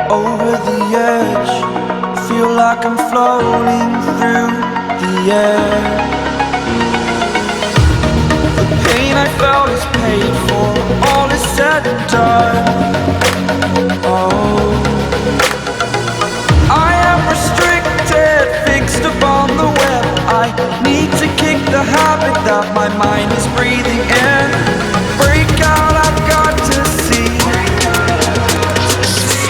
Over the edge, feel like I'm floating through the air. The pain I felt is paid for, all is said and done. Oh, I am restricted, fixed upon the web. I need to kick the habit that my mind is breathing in. Break out, I've got to see.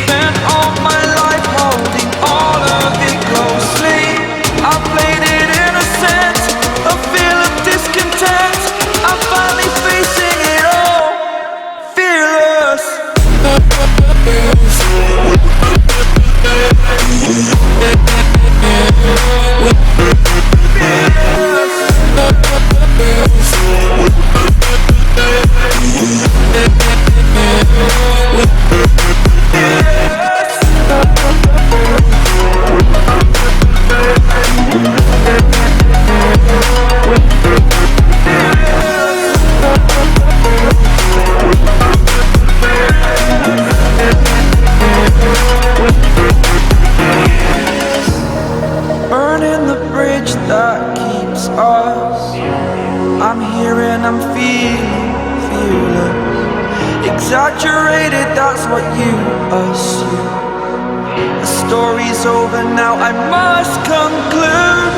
Spent all my life holding all of it closely. I played it innocent, a feel of discontent. I'm finally facing it all, fearless. Burning the bridge that keeps us. I'm here and I'm feeling fearless. Exaggerated, that's what you assume. The story's over now, I must conclude.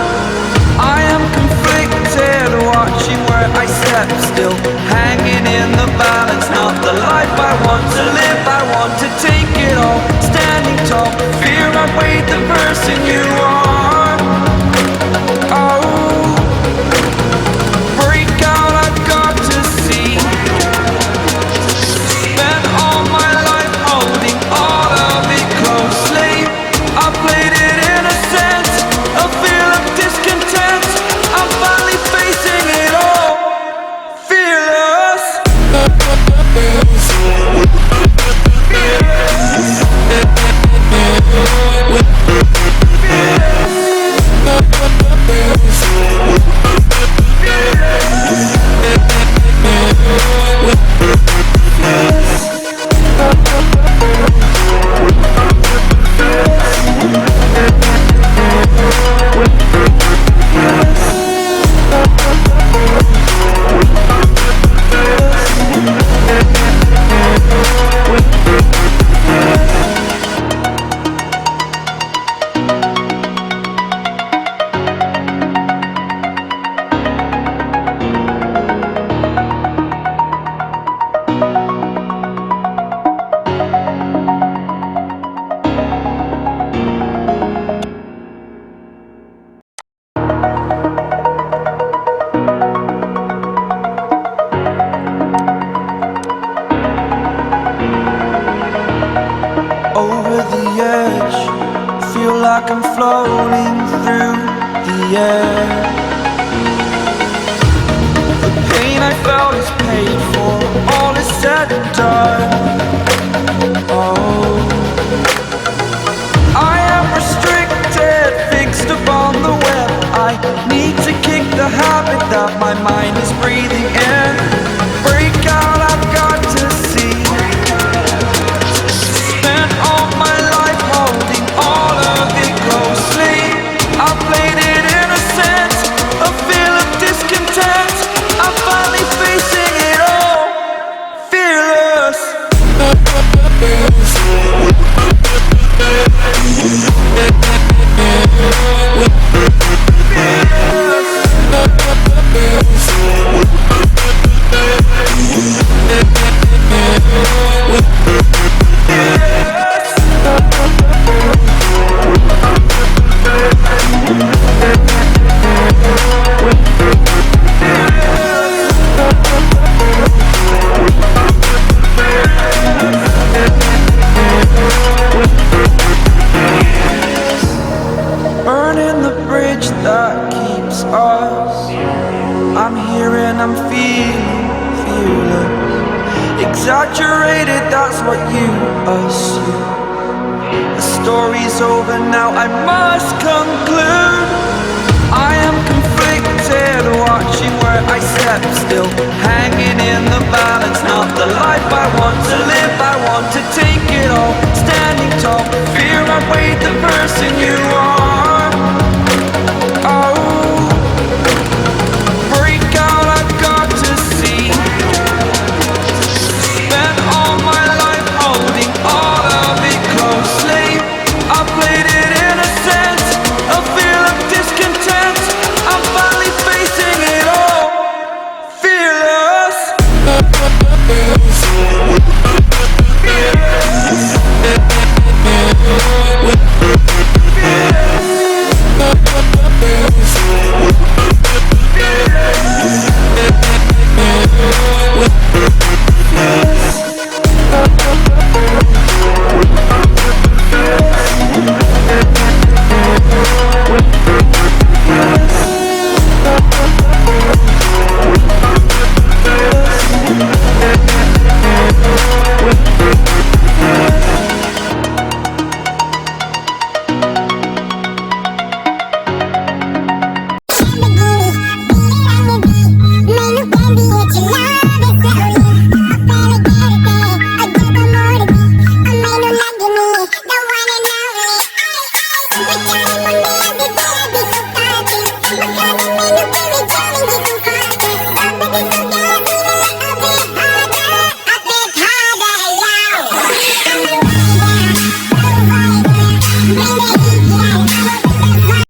I am conflicted, watching where I step still, hanging in the balance. Not the life I want to live, I want to take it all. Standing tall, fear I weighed the person you are. Oh, break out, I've got to see. Spent all my life holding all of it closely. I played it innocent, a feel of discontent. I'm finally facing it all, fearless. Over the edge, feel like I'm floating through the air. The pain I felt is paid for, all is said and done. Oh, I am restricted, fixed upon the web. I need to kick the habit that my mind is breathing in. Break out, I've got to see. Spent all my life holding all of it closely. I played it innocent, a feel of discontent. I'm finally facing it all, fearless. exaggerated, that's what you assume. The story's over now, I must conclude. I am conflicted, watching where I step still, hanging in the balance, not the life I want to live. I want to take it all, standing tall, fear I weighed the person you are. Oh, break out, I've got to see. Spent all my life holding all of it closely. I played it innocent, a feel of discontent. I'm finally facing it all, fearless. We're